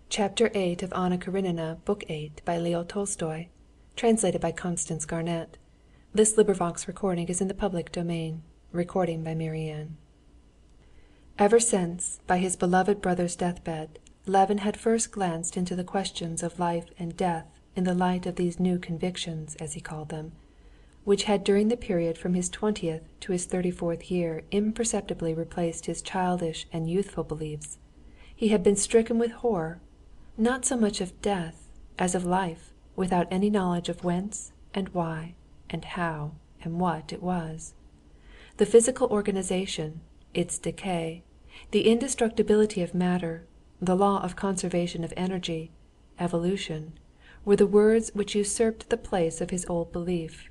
Chapter 8 of Anna Karenina, Book 8, by Leo Tolstoy. Translated by Constance Garnett. This recording is in the public domain. Recording by Marianne. Ever since, by his beloved brother's deathbed, Levin had first glanced into the questions of life and death in the light of these new convictions, as he called them, which had during the period from his 20th to his 34th year imperceptibly replaced his childish and youthful beliefs, he had been stricken with horror, not so much of death as of life, without any knowledge of whence and why and how and what it was. The physical organization, its decay, the indestructibility of matter, the law of conservation of energy, evolution, were the words which usurped the place of his old belief.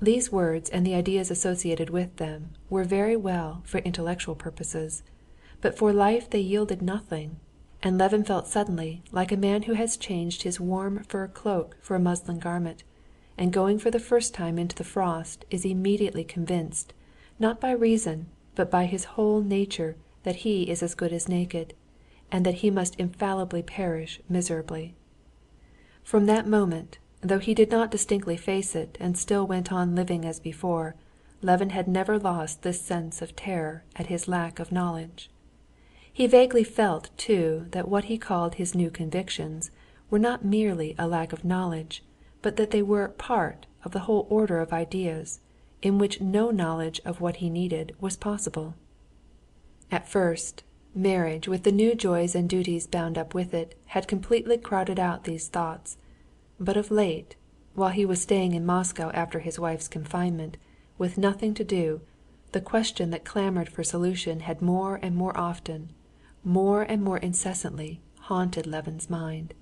These words and the ideas associated with them were very well for intellectual purposes, but for life they yielded nothing, and Levin felt suddenly like a man who has changed his warm fur cloak for a muslin garment, and going for the first time into the frost is immediately convinced, not by reason, but by his whole nature, that he is as good as naked, and that he must infallibly perish miserably. From that moment, though he did not distinctly face it and still went on living as before, Levin had never lost this sense of terror at his lack of knowledge. He vaguely felt, too, that what he called his new convictions were not merely a lack of knowledge, but that they were part of the whole order of ideas, in which no knowledge of what he needed was possible. At first, marriage, with the new joys and duties bound up with it, had completely crowded out these thoughts. But of late, while he was staying in Moscow after his wife's confinement, with nothing to do, the question that clamored for solution had more and more often, more and more incessantly, haunted Levin's mind.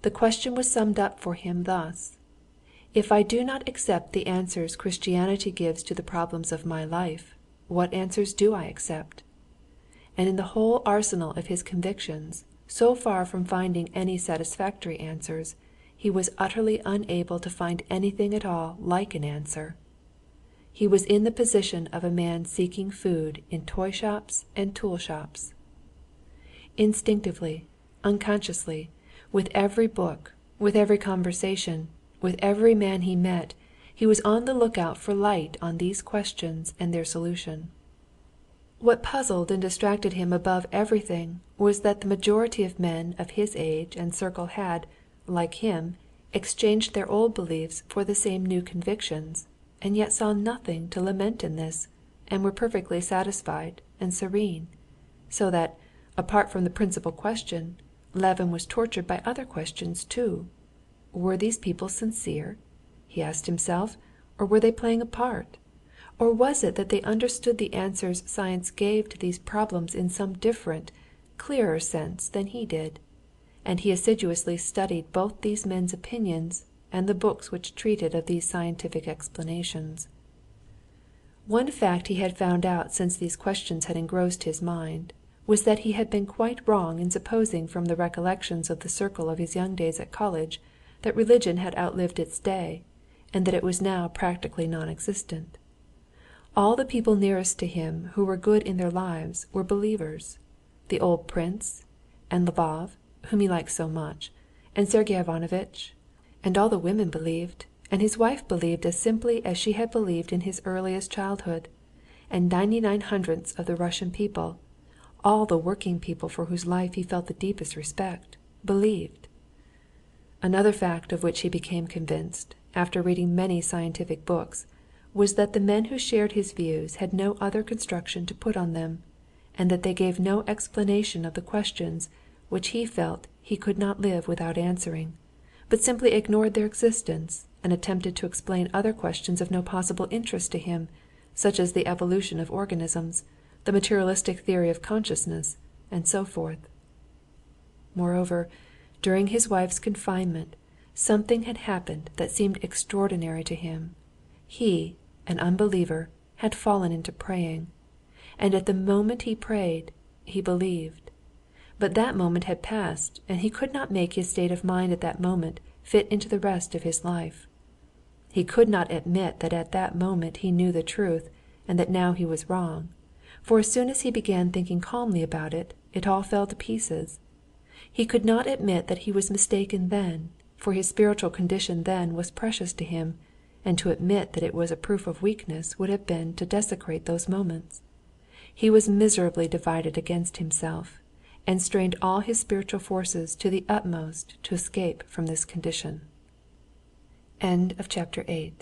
The question was summed up for him thus: if I do not accept the answers Christianity gives to the problems of my life, what answers do I accept? And in the whole arsenal of his convictions, so far from finding any satisfactory answers, he was utterly unable to find anything at all like an answer. He was in the position of a man seeking food in toy shops and tool shops. Instinctively, unconsciously, with every book, with every conversation, with every man he met, he was on the lookout for light on these questions and their solution. What puzzled and distracted him above everything was that the majority of men of his age and circle had, like him, exchanged their old beliefs for the same new convictions, and yet saw nothing to lament in this, and were perfectly satisfied and serene, so that, apart from the principal question, Levin was tortured by other questions too. Were these people sincere, he asked himself, or were they playing a part? Or was it that they understood the answers science gave to these problems in some different, clearer sense than he did? And he assiduously studied both these men's opinions and the books which treated of these scientific explanations. One fact he had found out since these questions had engrossed his mind was that he had been quite wrong in supposing from the recollections of the circle of his young days at college that religion had outlived its day, and that it was now practically non-existent. All the people nearest to him who were good in their lives were believers: the old prince, and Lvov, whom he liked so much, and Sergey Ivanovitch, and all the women believed, and his wife believed as simply as she had believed in his earliest childhood, and 99/100ths of the Russian people, all the working people for whose life he felt the deepest respect, believed. Another fact of which he became convinced, after reading many scientific books, was that the men who shared his views had no other construction to put on them, and that they gave no explanation of the questions which he felt he could not live without answering, but simply ignored their existence and attempted to explain other questions of no possible interest to him, such as the evolution of organisms, the materialistic theory of consciousness, and so forth. Moreover, during his wife's confinement, something had happened that seemed extraordinary to him. He, an unbeliever, had fallen into praying, and at the moment he prayed, he believed. But that moment had passed, and he could not make his state of mind at that moment fit into the rest of his life. He could not admit that at that moment he knew the truth, and that now he was wrong, for as soon as he began thinking calmly about it, it all fell to pieces. He could not admit that he was mistaken then, for his spiritual condition then was precious to him, and to admit that it was a proof of weakness would have been to desecrate those moments. He was miserably divided against himself, and strained all his spiritual forces to the utmost to escape from this condition. Chapter 9.